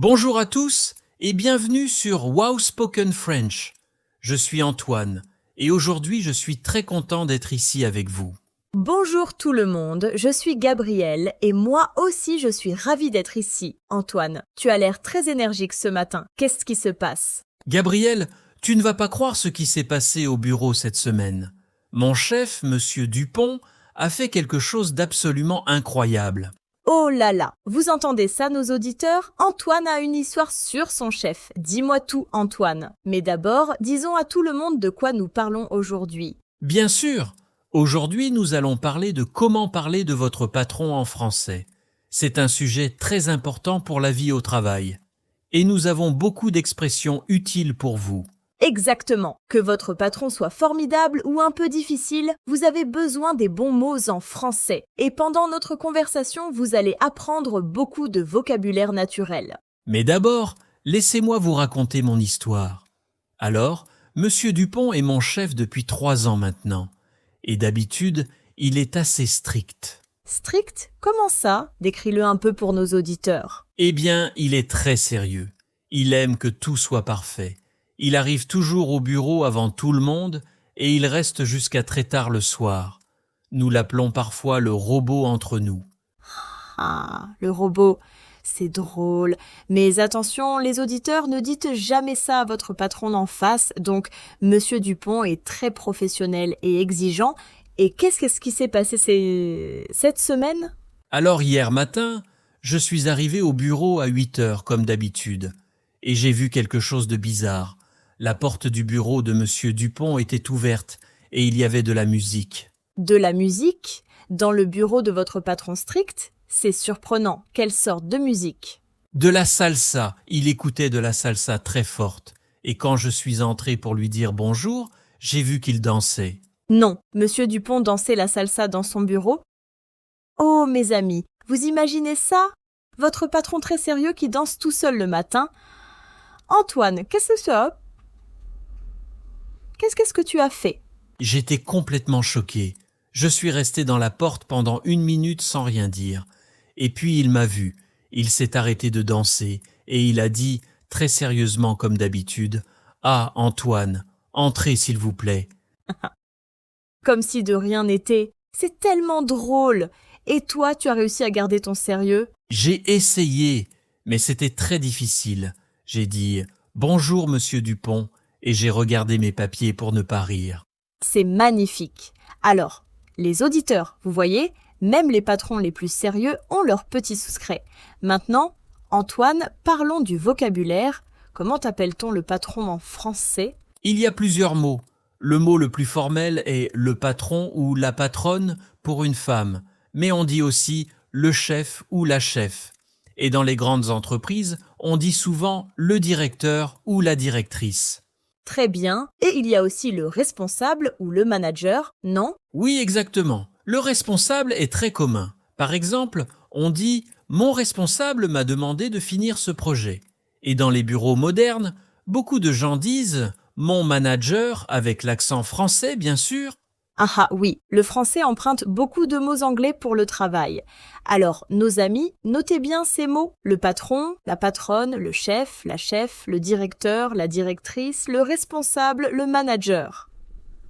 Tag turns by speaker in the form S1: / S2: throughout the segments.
S1: Bonjour à tous et bienvenue sur Wow Spoken French. Je suis Antoine et aujourd'hui je suis très content d'être ici avec vous.
S2: Bonjour tout le monde, je suis Gabrielle et moi aussi je suis ravie d'être ici. Antoine, tu as l'air très énergique ce matin. Qu'est-ce qui se passe?
S1: Gabriel, tu ne vas pas croire ce qui s'est passé au bureau cette semaine. Mon chef, Monsieur Dupont, a fait quelque chose d'absolument incroyable.
S2: Oh là là, vous entendez ça nos auditeurs? Antoine a une histoire sur son chef. Dis-moi tout Antoine. Mais d'abord, disons à tout le monde de quoi nous parlons aujourd'hui.
S1: Bien sûr, aujourd'hui nous allons parler de comment parler de votre patron en français. C'est un sujet très important pour la vie au travail. Et nous avons beaucoup d'expressions utiles pour vous.
S2: Exactement. Que votre patron soit formidable ou un peu difficile, vous avez besoin des bons mots en français. Et pendant notre conversation, vous allez apprendre beaucoup de vocabulaire naturel.
S1: Mais d'abord, laissez-moi vous raconter mon histoire. Alors, Monsieur Dupont est mon chef depuis 3 ans maintenant. Et d'habitude, il est assez strict.
S2: Strict? Comment ça? Décris-le un peu pour nos auditeurs.
S1: Eh bien, il est très sérieux. Il aime que tout soit parfait. Il arrive toujours au bureau avant tout le monde et il reste jusqu'à très tard le soir. Nous l'appelons parfois le robot entre nous.
S2: Ah, le robot, c'est drôle. Mais attention, les auditeurs, ne dites jamais ça à votre patron d'en face. Donc, Monsieur Dupont est très professionnel et exigeant. Et qu'est-ce qui s'est passé cette semaine?
S1: Alors hier matin, je suis arrivé au bureau à 8 heures comme d'habitude et j'ai vu quelque chose de bizarre. La porte du bureau de Monsieur Dupont était ouverte et il y avait de la musique.
S2: De la musique? Dans le bureau de votre patron strict? C'est surprenant. Quelle sorte de musique?
S1: De la salsa. Il écoutait de la salsa très forte. Et quand je suis entré pour lui dire bonjour, j'ai vu qu'il dansait.
S2: Non, Monsieur Dupont dansait la salsa dans son bureau. Oh, mes amis, vous imaginez ça? Votre patron très sérieux qui danse tout seul le matin. Antoine, qu'est-ce que c'est? Qu'est-ce que tu as fait?
S1: J'étais complètement choqué. Je suis resté dans la porte pendant 1 minute sans rien dire. Et puis il m'a vu. Il s'est arrêté de danser et il a dit, très sérieusement comme d'habitude, « Ah, Antoine, entrez s'il vous plaît. »
S2: Comme si de rien n'était. C'est tellement drôle. Et toi, tu as réussi à garder ton sérieux?
S1: J'ai essayé, mais c'était très difficile. J'ai dit « Bonjour, Monsieur Dupont » et j'ai regardé mes papiers pour ne pas rire.
S2: C'est magnifique. Alors, les auditeurs, vous voyez, même les patrons les plus sérieux ont leurs petits secrets. Maintenant, Antoine, parlons du vocabulaire. Comment appelle-t-on le patron en français?
S1: Il y a plusieurs mots. Le mot le plus formel est le patron ou la patronne pour une femme, mais on dit aussi le chef ou la chef. Et dans les grandes entreprises, on dit souvent le directeur ou la directrice.
S2: Très bien. Et il y a aussi le responsable ou le manager, non?
S1: Oui, exactement. Le responsable est très commun. Par exemple, on dit « Mon responsable m'a demandé de finir ce projet ». Et dans les bureaux modernes, beaucoup de gens disent « Mon manager » avec l'accent français, bien sûr.
S2: Ah oui, le français emprunte beaucoup de mots anglais pour le travail. Alors, nos amis, notez bien ces mots. Le patron, la patronne, le chef, le directeur, la directrice, le responsable, le manager.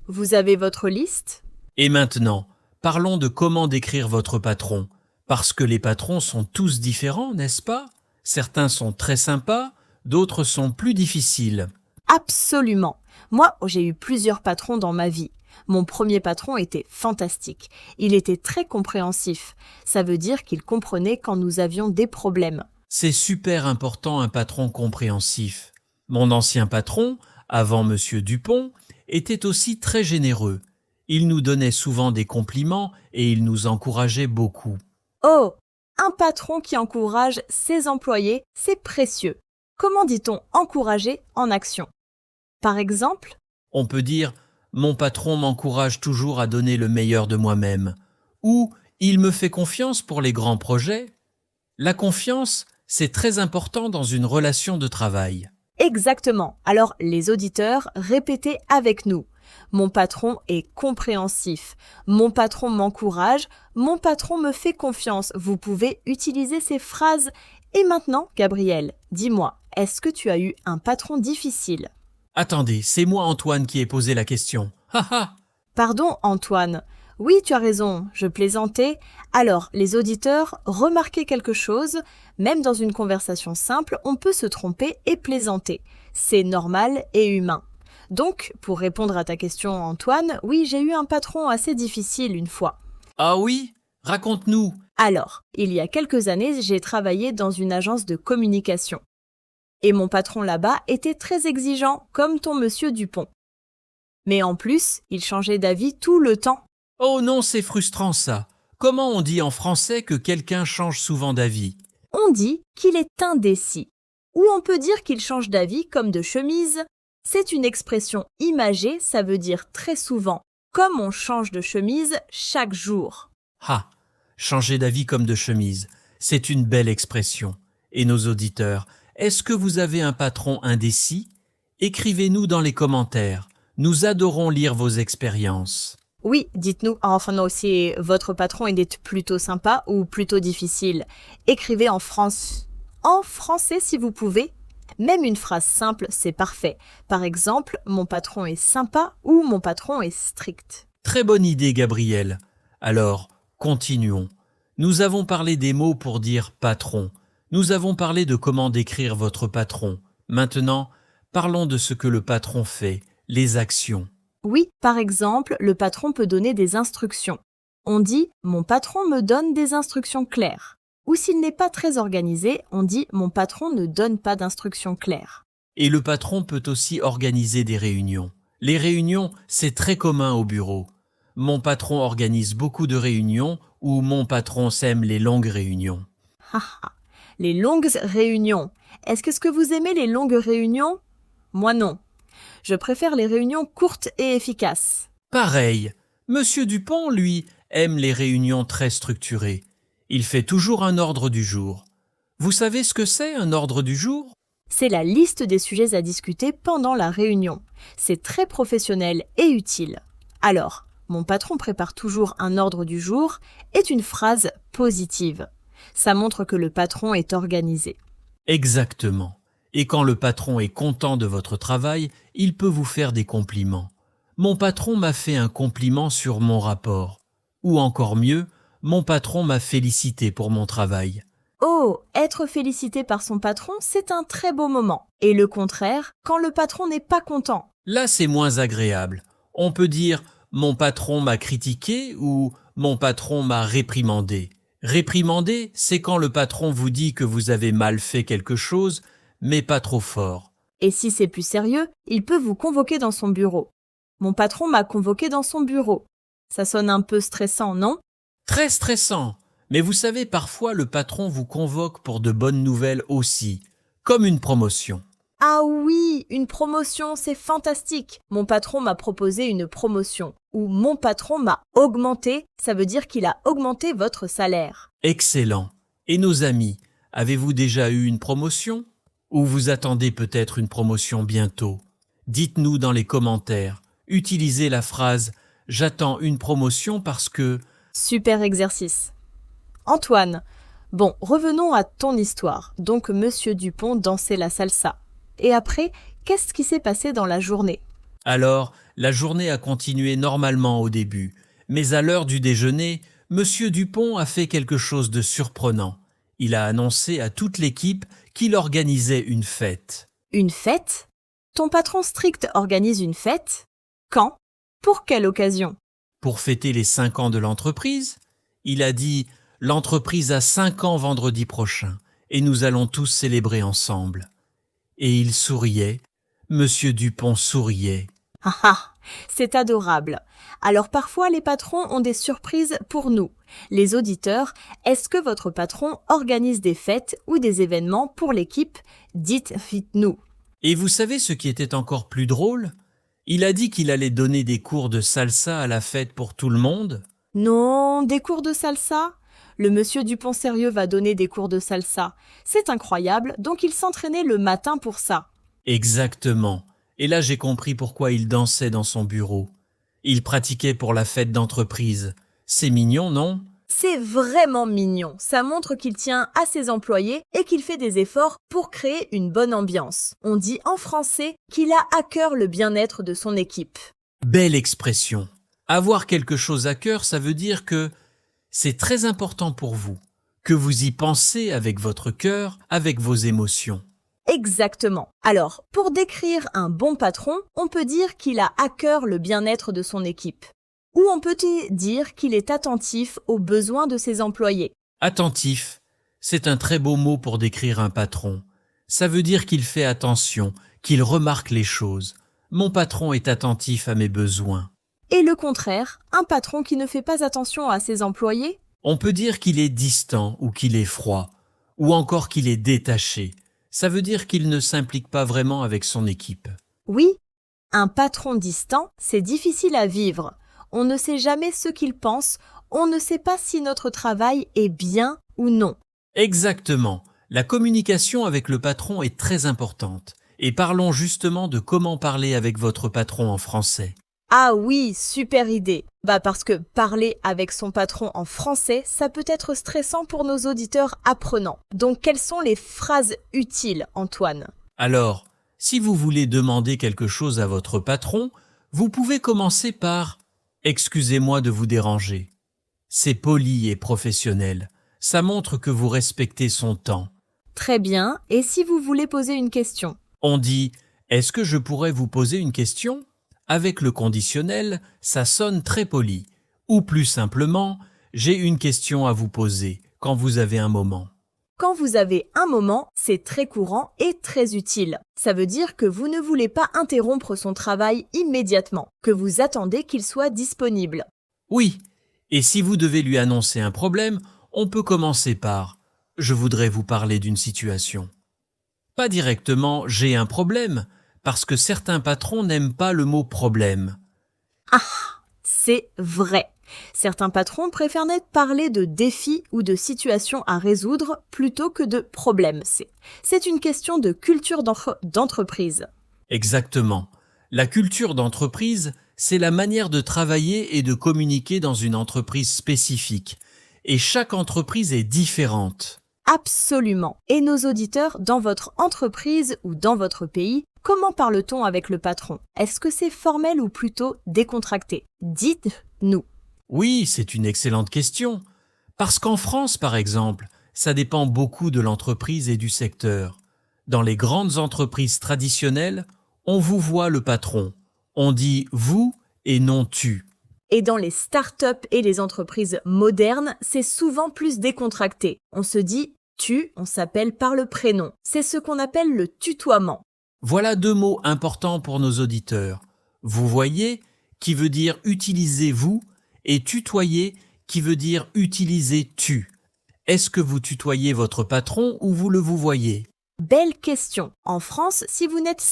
S2: Vous avez votre liste?
S1: Et maintenant, parlons de comment décrire votre patron. Parce que les patrons sont tous différents, n'est-ce pas? Certains sont très sympas, d'autres sont plus difficiles.
S2: Absolument. Moi, j'ai eu plusieurs patrons dans ma vie. Mon premier patron était fantastique. Il était très compréhensif. Ça veut dire qu'il comprenait quand nous avions des problèmes.
S1: C'est super important un patron compréhensif. Mon ancien patron, avant Monsieur Dupont, était aussi très généreux. Il nous donnait souvent des compliments et il nous encourageait beaucoup.
S2: Oh, un patron qui encourage ses employés, c'est précieux. Comment dit-on encourager en action? Par exemple,
S1: On peut dire « Mon patron m'encourage toujours à donner le meilleur de moi-même » ou « Il me fait confiance pour les grands projets ». La confiance, c'est très important dans une relation de travail.
S2: exactement. Alors, les auditeurs, répétez avec nous. Mon patron est compréhensif. Mon patron m'encourage. Mon patron me fait confiance. Vous pouvez utiliser ces phrases Et maintenant, Gabriel, dis-moi, est-ce que tu as eu un patron difficile?
S1: Attendez, c'est moi Antoine qui ai posé la question. Ha ha!
S2: Pardon, Antoine. Oui, tu as raison, je plaisantais. Alors, les auditeurs, remarquez quelque chose, même dans une conversation simple, on peut se tromper et plaisanter. C'est normal et humain. Donc, pour répondre à ta question, Antoine, oui, j'ai eu un patron assez difficile une fois.
S1: Ah oui? Raconte-nous.
S2: Alors, il y a quelques années, j'ai travaillé dans une agence de communication. Et mon patron là-bas était très exigeant, comme ton monsieur Dupont. Mais en plus, il changeait d'avis tout le temps.
S1: Oh non, c'est frustrant ça. Comment on dit en français que quelqu'un change souvent d'avis?
S2: On dit qu'il est indécis. Ou on peut dire qu'il change d'avis comme de chemise. C'est une expression imagée, ça veut dire très souvent, comme on change de chemise chaque jour.
S1: Ah, changer d'avis comme de chemise, c'est une belle expression. Et nos auditeurs, est-ce que vous avez un patron indécis? Écrivez-nous dans les commentaires. Nous adorons lire vos expériences.
S2: Oui, dites-nous, enfin non, si votre patron est plutôt sympa ou plutôt difficile. Écrivez en français si vous pouvez. Même une phrase simple, c'est parfait. Par exemple, mon patron est sympa ou mon patron est strict.
S1: Très bonne idée, Gabriel. Alors, continuons. Nous avons parlé des mots pour dire patron. Nous avons parlé de comment décrire votre patron. Maintenant, parlons de ce que le patron fait, les actions.
S2: Oui, par exemple, le patron peut donner des instructions. On dit « mon patron me donne des instructions claires ». Ou s'il n'est pas très organisé, on dit « mon patron ne donne pas d'instructions claires ».
S1: Et le patron peut aussi organiser des réunions. Les réunions, c'est très commun au bureau. Mon patron organise beaucoup de réunions ou mon patron sème les longues réunions.
S2: Haha, les longues réunions. Est-ce que vous aimez les longues réunions? Moi non. Je préfère les réunions courtes et efficaces.
S1: Pareil, Monsieur Dupont, lui, aime les réunions très structurées. Il fait toujours un ordre du jour. Vous savez ce que c'est, un ordre du jour?
S2: C'est la liste des sujets à discuter pendant la réunion. C'est très professionnel et utile. Alors, mon patron prépare toujours un ordre du jour est une phrase positive. Ça montre que le patron est organisé.
S1: Exactement. Et quand le patron est content de votre travail, il peut vous faire des compliments. Mon patron m'a fait un compliment sur mon rapport. Ou encore mieux, mon patron m'a félicité pour mon travail.
S2: Oh, être félicité par son patron, c'est un très beau moment. Et le contraire, quand le patron n'est pas content.
S1: Là, c'est moins agréable. On peut dire « mon patron m'a critiqué » ou « mon patron m'a réprimandé ». Réprimander, c'est quand le patron vous dit que vous avez mal fait quelque chose, mais pas trop fort.
S2: Et si c'est plus sérieux, il peut vous convoquer dans son bureau. Mon patron m'a convoqué dans son bureau. Ça sonne un peu stressant, non?
S1: Très stressant. Mais vous savez, parfois le patron vous convoque pour de bonnes nouvelles aussi, comme une promotion.
S2: Ah oui, une promotion, c'est fantastique. Mon patron m'a proposé une promotion. Ou mon patron m'a augmenté, ça veut dire qu'il a augmenté votre salaire.
S1: Excellent. Et nos amis, avez-vous déjà eu une promotion? Ou vous attendez peut-être une promotion bientôt? Dites-nous dans les commentaires. Utilisez la phrase « J'attends une promotion parce que… »
S2: Super exercice. Antoine, bon, revenons à ton histoire. Donc, Monsieur Dupont dansait la salsa. Et après, qu'est-ce qui s'est passé dans la journée?
S1: Alors, la journée a continué normalement au début. Mais à l'heure du déjeuner, Monsieur Dupont a fait quelque chose de surprenant. Il a annoncé à toute l'équipe qu'il organisait une fête.
S2: Une fête? Ton patron strict organise une fête? Quand? Pour quelle occasion?
S1: Pour fêter les 5 ans de l'entreprise, il a dit « L'entreprise a 5 ans vendredi prochain et nous allons tous célébrer ensemble. » Et il souriait. Monsieur Dupont souriait.
S2: Ah ah, c'est adorable. Alors parfois les patrons ont des surprises pour nous. Les auditeurs, est-ce que votre patron organise des fêtes ou des événements pour l'équipe? Dites-nous.
S1: Et vous savez ce qui était encore plus drôle? Il a dit qu'il allait donner des cours de salsa à la fête pour tout le monde.
S2: Non, des cours de salsa? Le monsieur Dupont sérieux va donner des cours de salsa. C'est incroyable, donc il s'entraînait le matin pour ça.
S1: Exactement. Et là j'ai compris pourquoi il dansait dans son bureau. Il pratiquait pour la fête d'entreprise. C'est mignon, non?
S2: C'est vraiment mignon. Ça montre qu'il tient à ses employés et qu'il fait des efforts pour créer une bonne ambiance. On dit en français qu'il a à cœur le bien-être de son équipe.
S1: Belle expression. Avoir quelque chose à cœur, ça veut dire que c'est très important pour vous, que vous y pensez avec votre cœur, avec vos émotions.
S2: Exactement. Alors, pour décrire un bon patron, on peut dire qu'il a à cœur le bien-être de son équipe. Ou on peut dire qu'il est attentif aux besoins de ses employés.
S1: Attentif, c'est un très beau mot pour décrire un patron. Ça veut dire qu'il fait attention, qu'il remarque les choses. Mon patron est attentif à mes besoins.
S2: Et le contraire, un patron qui ne fait pas attention à ses employés?
S1: On peut dire qu'il est distant ou qu'il est froid, ou encore qu'il est détaché. Ça veut dire qu'il ne s'implique pas vraiment avec son équipe.
S2: Oui, un patron distant, c'est difficile à vivre. On ne sait jamais ce qu'il pense, on ne sait pas si notre travail est bien ou non.
S1: Exactement. La communication avec le patron est très importante. Et parlons justement de comment parler avec votre patron en français.
S2: Ah oui, super idée. Parce que parler avec son patron en français, ça peut être stressant pour nos auditeurs apprenants. Donc quelles sont les phrases utiles, Antoine?
S1: Alors, si vous voulez demander quelque chose à votre patron, vous pouvez commencer par « Excusez-moi de vous déranger ». C'est poli et professionnel. Ça montre que vous respectez son temps.
S2: Très bien. Et si vous voulez poser une question?
S1: On dit « Est-ce que je pourrais vous poser une question ?» Avec le conditionnel, ça sonne très poli. Ou plus simplement, j'ai une question à vous poser quand vous avez un moment.
S2: Quand vous avez un moment, c'est très courant et très utile. Ça veut dire que vous ne voulez pas interrompre son travail immédiatement, que vous attendez qu'il soit disponible.
S1: Oui, et si vous devez lui annoncer un problème, on peut commencer par « Je voudrais vous parler d'une situation ». Pas directement « J'ai un problème », parce que certains patrons n'aiment pas le mot « problème ».
S2: Ah, c'est vrai. Certains patrons préfèrent net parler de défis ou de situations à résoudre plutôt que de problèmes. C'est une question de culture d'entreprise.
S1: Exactement. La culture d'entreprise, c'est la manière de travailler et de communiquer dans une entreprise spécifique. Et chaque entreprise est différente.
S2: Absolument. Et nos auditeurs, dans votre entreprise ou dans votre pays, comment parle-t-on avec le patron? Est-ce que c'est formel ou plutôt décontracté? Dites-nous.
S1: Oui, c'est une excellente question. Parce qu'en France, par exemple, ça dépend beaucoup de l'entreprise et du secteur. Dans les grandes entreprises traditionnelles, on vous voit le patron. On dit « vous » et non « tu ».
S2: Et dans les startups et les entreprises modernes, c'est souvent plus décontracté. On se dit « tu », on s'appelle par le prénom. C'est ce qu'on appelle le tutoiement.
S1: Voilà deux mots importants pour nos auditeurs. Vous voyez, qui veut dire « utilisez-vous » et « tutoyer » qui veut dire « utiliser tu ». Est-ce que vous tutoyez votre patron ou vous le vous voyez?
S2: Belle question. En France, si vous n'êtes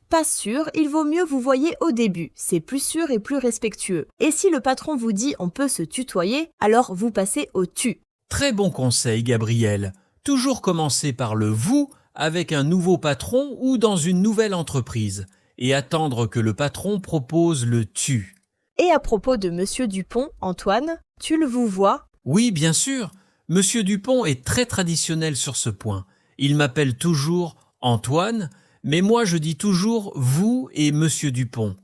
S2: pas sûr, il vaut mieux vous voyez au début. C'est plus sûr et plus respectueux. Et si le patron vous dit on peut se tutoyer, alors vous passez au tu.
S1: Très bon conseil, Gabriel. Toujours commencer par le « vous » avec un nouveau patron ou dans une nouvelle entreprise et attendre que le patron propose le « tu ».
S2: Et à propos de Monsieur Dupont, Antoine, tu le vous vois?
S1: Oui, bien sûr. Monsieur Dupont est très traditionnel sur ce point. Il m'appelle toujours Antoine, mais moi je dis toujours vous et Monsieur Dupont,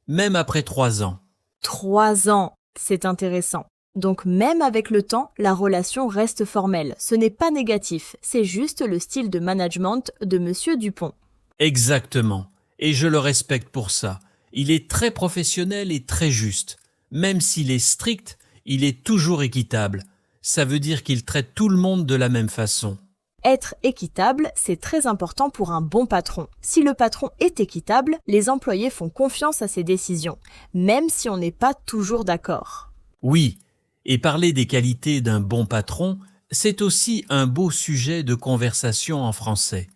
S1: même après 3 ans.
S2: 3 ans, c'est intéressant. Donc même avec le temps, la relation reste formelle. Ce n'est pas négatif, c'est juste le style de management de Monsieur Dupont.
S1: Exactement, et je le respecte pour ça. Il est très professionnel et très juste. Même s'il est strict, il est toujours équitable. Ça veut dire qu'il traite tout le monde de la même façon.
S2: Être équitable, c'est très important pour un bon patron. Si le patron est équitable, les employés font confiance à ses décisions, même si on n'est pas toujours d'accord.
S1: Oui, et parler des qualités d'un bon patron, c'est aussi un beau sujet de conversation en français.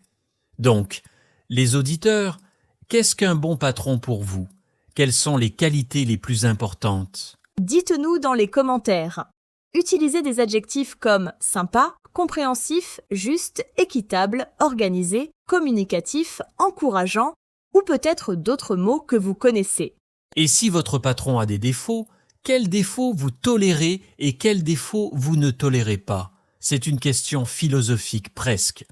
S1: Donc, les auditeurs, qu'est-ce qu'un bon patron pour vous? Quelles sont les qualités les plus importantes?
S2: Dites-nous dans les commentaires. Utilisez des adjectifs comme sympa, compréhensif, juste, équitable, organisé, communicatif, encourageant ou peut-être d'autres mots que vous connaissez.
S1: Et si votre patron a des défauts, Quels défauts vous tolérez et quels défauts vous ne tolérez pas? C'est une question philosophique presque.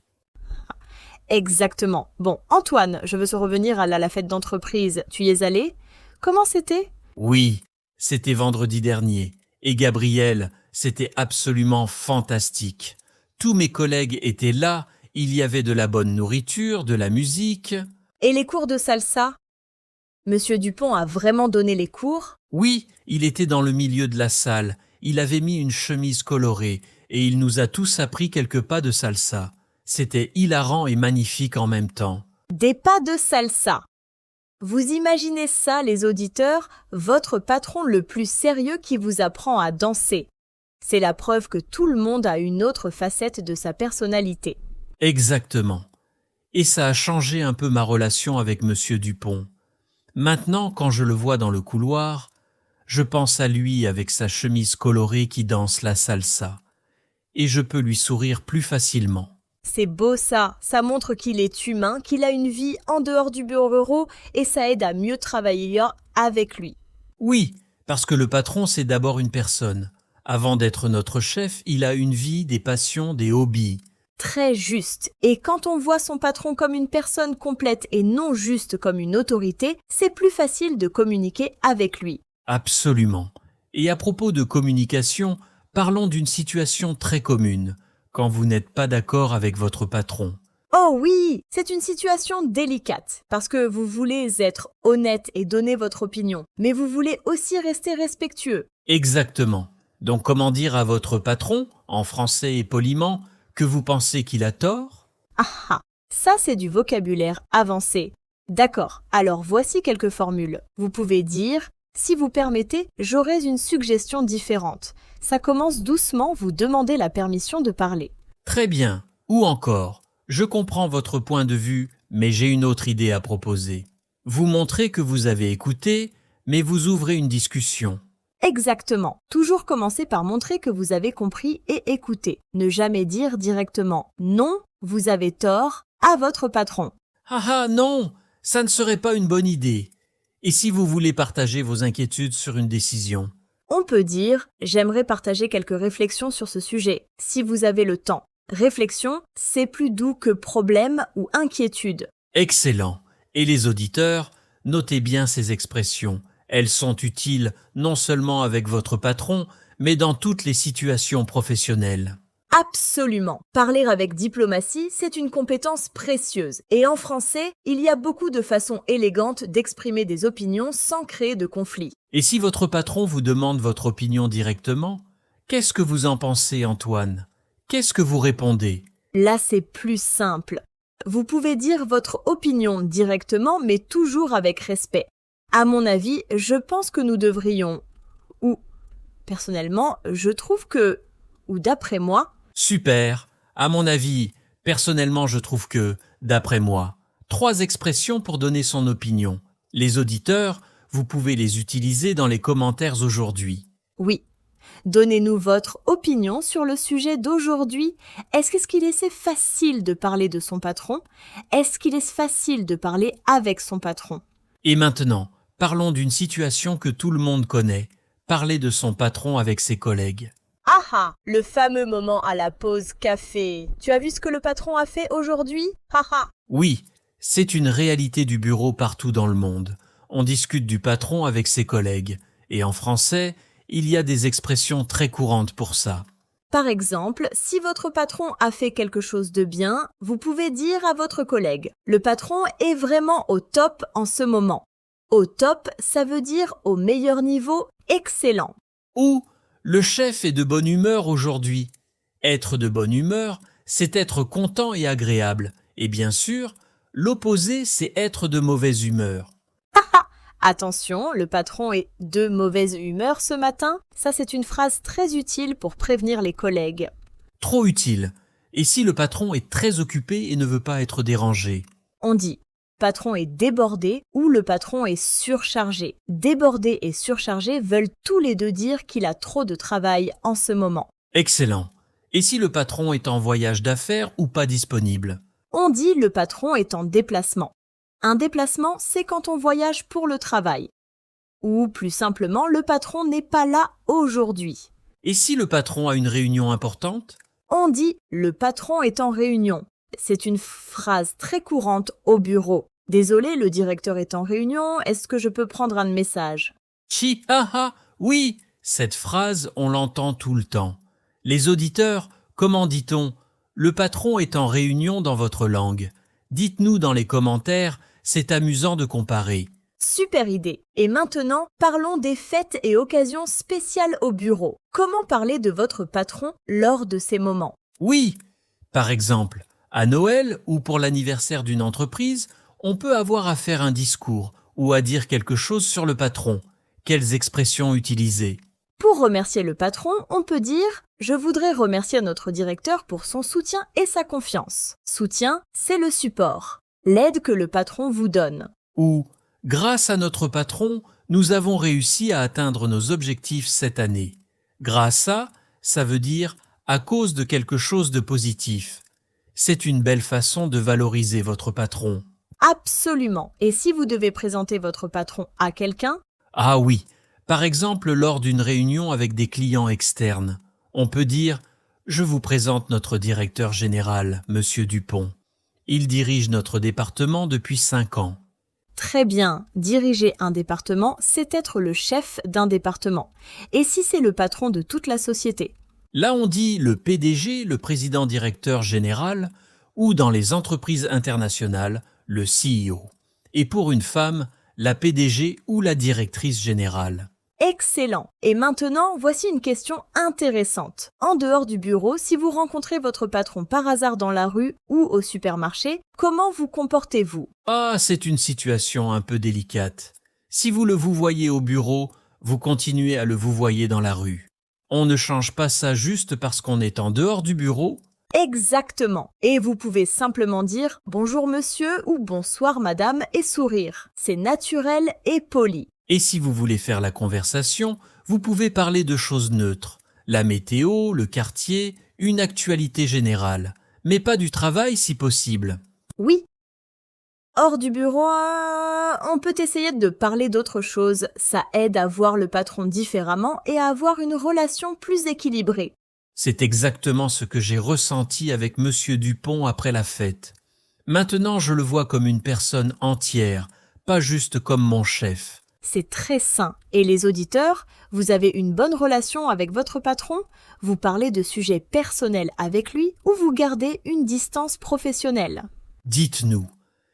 S2: Exactement. Bon, Antoine, je veux se revenir à la fête d'entreprise. Tu y es allé? Comment c'était?
S1: Oui, c'était vendredi dernier. Et Gabriel, c'était absolument fantastique. Tous mes collègues étaient là, il y avait de la bonne nourriture, de la musique.
S2: Et les cours de salsa? Monsieur Dupont a vraiment donné les cours?
S1: Oui, il était dans le milieu de la salle, il avait mis une chemise colorée et il nous a tous appris quelques pas de salsa. C'était hilarant et magnifique en même temps.
S2: Des pas de salsa. Vous imaginez ça, les auditeurs, votre patron le plus sérieux qui vous apprend à danser. C'est la preuve que tout le monde a une autre facette de sa personnalité.
S1: Exactement. Et ça a changé un peu ma relation avec Monsieur Dupont. Maintenant, quand je le vois dans le couloir, je pense à lui avec sa chemise colorée qui danse la salsa. Et je peux lui sourire plus facilement.
S2: C'est beau ça montre qu'il est humain, qu'il a une vie en dehors du bureau et ça aide à mieux travailler avec lui.
S1: Oui, parce que le patron, c'est d'abord une personne. Avant d'être notre chef, il a une vie, des passions, des hobbies.
S2: Très juste. Et quand on voit son patron comme une personne complète et non juste comme une autorité, c'est plus facile de communiquer avec lui.
S1: Absolument. Et à propos de communication, parlons d'une situation très commune, quand vous n'êtes pas d'accord avec votre patron.
S2: Oh oui, c'est une situation délicate, parce que vous voulez être honnête et donner votre opinion, mais vous voulez aussi rester respectueux.
S1: Exactement. Donc comment dire à votre patron, en français et poliment, que vous pensez qu'il a tort?
S2: Ah ah, ça c'est du vocabulaire avancé. D'accord, alors voici quelques formules. Vous pouvez dire « Si vous permettez, j'aurais une suggestion différente ». Ça commence doucement, vous demandez la permission de parler.
S1: Très bien. Ou encore, je comprends votre point de vue, mais j'ai une autre idée à proposer. Vous montrez que vous avez écouté, mais vous ouvrez une discussion.
S2: Exactement. Toujours commencer par montrer que vous avez compris et écouté. Ne jamais dire directement « Non, vous avez tort » à votre patron.
S1: Ah ah, non, ça ne serait pas une bonne idée. Et si vous voulez partager vos inquiétudes sur une décision?
S2: On peut dire « J'aimerais partager quelques réflexions sur ce sujet, si vous avez le temps ». Réflexion, c'est plus doux que problème ou inquiétude.
S1: Excellent. Et les auditeurs, notez bien ces expressions. Elles sont utiles non seulement avec votre patron, mais dans toutes les situations professionnelles.
S2: Absolument. Parler avec diplomatie, c'est une compétence précieuse. Et en français, il y a beaucoup de façons élégantes d'exprimer des opinions sans créer de conflit.
S1: Et si votre patron vous demande votre opinion directement, qu'est-ce que vous en pensez, Antoine? Qu'est-ce que vous répondez?
S2: Là, c'est plus simple. Vous pouvez dire votre opinion directement, mais toujours avec respect. À mon avis, je pense que nous devrions. Ou, personnellement, je trouve que. Ou d'après moi.
S1: Super. À mon avis, personnellement, je trouve que, d'après moi, 3 expressions pour donner son opinion. Les auditeurs, vous pouvez les utiliser dans les commentaires aujourd'hui.
S2: Oui. Donnez-nous votre opinion sur le sujet d'aujourd'hui. Est-ce qu'il est facile de parler de son patron? Est-ce qu'il est facile de parler avec son patron?
S1: Et maintenant, parlons d'une situation que tout le monde connaît. Parler de son patron avec ses collègues.
S2: Ah ah, le fameux moment à la pause café. Tu as vu ce que le patron a fait aujourd'hui? Ah ah.
S1: Oui, c'est une réalité du bureau partout dans le monde. On discute du patron avec ses collègues. Et en français, il y a des expressions très courantes pour ça.
S2: Par exemple, si votre patron a fait quelque chose de bien, vous pouvez dire à votre collègue « Le patron est vraiment au top en ce moment ». Au top, ça veut dire au meilleur niveau, excellent.
S1: Ou le chef est de bonne humeur aujourd'hui. Être de bonne humeur, c'est être content et agréable. Et bien sûr, l'opposé, c'est être de mauvaise humeur.
S2: Attention, le patron est de mauvaise humeur ce matin. Ça, c'est une phrase très utile pour prévenir les collègues.
S1: Trop utile. Et si le patron est très occupé et ne veut pas être dérangé?
S2: On dit « patron est débordé » ou « le patron est surchargé ». Débordé et surchargé veulent tous les deux dire qu'il a trop de travail en ce moment.
S1: Excellent. Et si le patron est en voyage d'affaires ou pas disponible?
S2: On dit « le patron est en déplacement ». Un déplacement, c'est quand on voyage pour le travail. Ou plus simplement, le patron n'est pas là aujourd'hui.
S1: Et si le patron a une réunion importante?
S2: On dit « le patron est en réunion ». C'est une phrase très courante au bureau. « Désolé, le directeur est en réunion, est-ce que je peux prendre un message ?»
S1: Chi, ha, ha, oui! Cette phrase, on l'entend tout le temps. Les auditeurs, comment dit-on? Le patron est en réunion dans votre langue. Dites-nous dans les commentaires, c'est amusant de comparer.
S2: Super idée. Et maintenant, parlons des fêtes et occasions spéciales au bureau. Comment parler de votre patron lors de ces moments?
S1: Oui, par exemple, à Noël ou pour l'anniversaire d'une entreprise, on peut avoir à faire un discours ou à dire quelque chose sur le patron. Quelles expressions utiliser?
S2: Pour remercier le patron, on peut dire « Je voudrais remercier notre directeur pour son soutien et sa confiance ». Soutien, c'est le support, l'aide que le patron vous donne.
S1: Ou « Grâce à notre patron, nous avons réussi à atteindre nos objectifs cette année ». Grâce à, ça veut dire à cause de quelque chose de positif. C'est une belle façon de valoriser votre patron.
S2: Absolument. Et si vous devez présenter votre patron à quelqu'un?
S1: Ah oui, par exemple lors d'une réunion avec des clients externes, on peut dire « Je vous présente notre directeur général, Monsieur Dupont. Il dirige notre département depuis 5 ans. »
S2: Très bien. Diriger un département, c'est être le chef d'un département. Et si c'est le patron de toute la société?
S1: Là on dit le PDG, le président directeur général, ou dans les entreprises internationales, le CEO. Et pour une femme, la PDG ou la directrice générale.
S2: Excellent. Et maintenant, voici une question intéressante. En dehors du bureau, si vous rencontrez votre patron par hasard dans la rue ou au supermarché, comment vous comportez-vous?
S1: Ah, c'est une situation un peu délicate. Si vous le vouvoyez au bureau, vous continuez à le vouvoyer dans la rue. On ne change pas ça juste parce qu'on est en dehors du bureau.
S2: Exactement. Et vous pouvez simplement dire « Bonjour monsieur » ou « Bonsoir madame » et sourire. C'est naturel et poli.
S1: Et si vous voulez faire la conversation, vous pouvez parler de choses neutres. La météo, le quartier, une actualité générale. Mais pas du travail si possible.
S2: Oui. Hors du bureau, on peut essayer de parler d'autre chose. Ça aide à voir le patron différemment et à avoir une relation plus équilibrée.
S1: C'est exactement ce que j'ai ressenti avec Monsieur Dupont après la fête. Maintenant, je le vois comme une personne entière, pas juste comme mon chef.
S2: C'est très sain. Et les auditeurs, vous avez une bonne relation avec votre patron? Vous parlez de sujets personnels avec lui ou vous gardez une distance professionnelle?
S1: Dites-nous,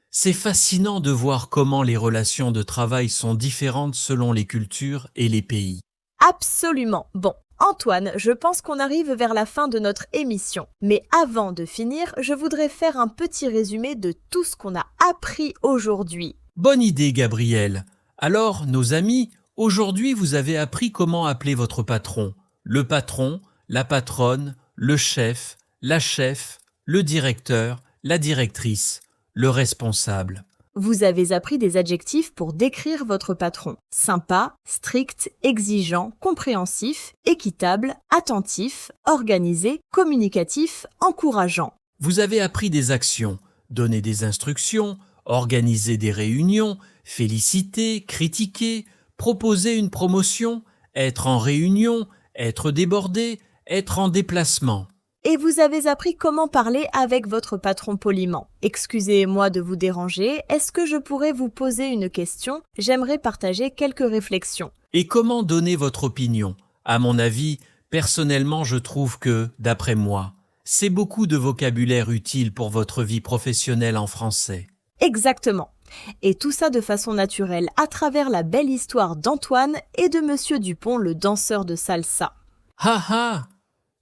S1: c'est fascinant de voir comment les relations de travail sont différentes selon les cultures et les pays.
S2: Absolument. Bon, Antoine, je pense qu'on arrive vers la fin de notre émission. Mais avant de finir, je voudrais faire un petit résumé de tout ce qu'on a appris aujourd'hui.
S1: Bonne idée, Gabriel. Alors, nos amis, aujourd'hui vous avez appris comment appeler votre patron. Le patron, la patronne, le chef, le directeur, la directrice, le responsable.
S2: Vous avez appris des adjectifs pour décrire votre patron. Sympa, strict, exigeant, compréhensif, équitable, attentif, organisé, communicatif, encourageant.
S1: Vous avez appris des actions, donner des instructions, organiser des réunions, féliciter, critiquer, proposer une promotion, être en réunion, être débordé, être en déplacement.
S2: Et vous avez appris comment parler avec votre patron poliment. Excusez-moi de vous déranger, est-ce que je pourrais vous poser une question? J'aimerais partager quelques réflexions.
S1: Et comment donner votre opinion? À mon avis, personnellement, je trouve que, d'après moi, c'est beaucoup de vocabulaire utile pour votre vie professionnelle en français.
S2: Exactement. Et tout ça de façon naturelle à travers la belle histoire d'Antoine et de Monsieur Dupont, le danseur de salsa.
S1: Ha ha!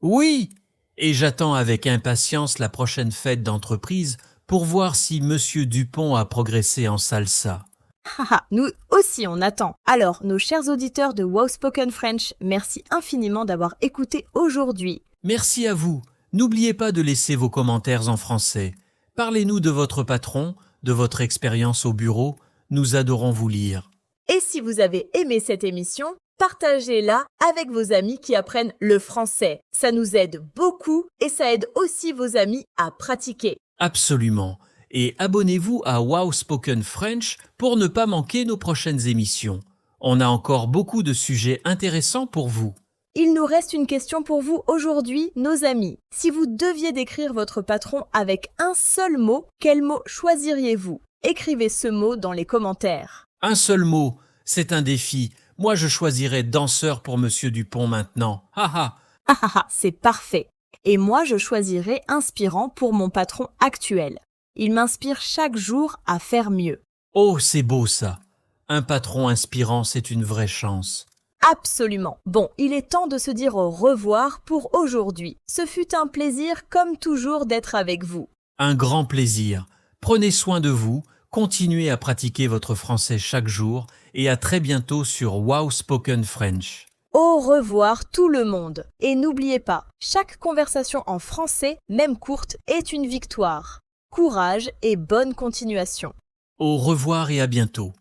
S1: Oui! Et j'attends avec impatience la prochaine fête d'entreprise pour voir si Monsieur Dupont a progressé en salsa.
S2: Haha, nous aussi on attend. Alors, nos chers auditeurs de Wow Spoken French, merci infiniment d'avoir écouté aujourd'hui.
S1: Merci à vous. N'oubliez pas de laisser vos commentaires en français. Parlez-nous de votre patron, de votre expérience au bureau. Nous adorons vous lire.
S2: Et si vous avez aimé cette émission, partagez-la avec vos amis qui apprennent le français. Ça nous aide beaucoup et ça aide aussi vos amis à pratiquer.
S1: Absolument. Et abonnez-vous à Wow Spoken French pour ne pas manquer nos prochaines émissions. On a encore beaucoup de sujets intéressants pour vous.
S2: Il nous reste une question pour vous aujourd'hui, nos amis. Si vous deviez décrire votre patron avec un seul mot, quel mot choisiriez-vous? Écrivez ce mot dans les commentaires.
S1: Un seul mot, c'est un défi. Moi, je choisirais danseur pour Monsieur Dupont maintenant. Haha.
S2: Ah ah ah, c'est parfait. Et moi, je choisirais inspirant pour mon patron actuel. Il m'inspire chaque jour à faire mieux.
S1: Oh, c'est beau ça. Un patron inspirant, c'est une vraie chance.
S2: Absolument. Bon, il est temps de se dire au revoir pour aujourd'hui. Ce fut un plaisir, comme toujours, d'être avec vous.
S1: Un grand plaisir. Prenez soin de vous, continuez à pratiquer votre français chaque jour et à très bientôt sur Wow Spoken French.
S2: Au revoir tout le monde. Et n'oubliez pas, chaque conversation en français, même courte, est une victoire. Courage et bonne continuation.
S1: Au revoir et à bientôt.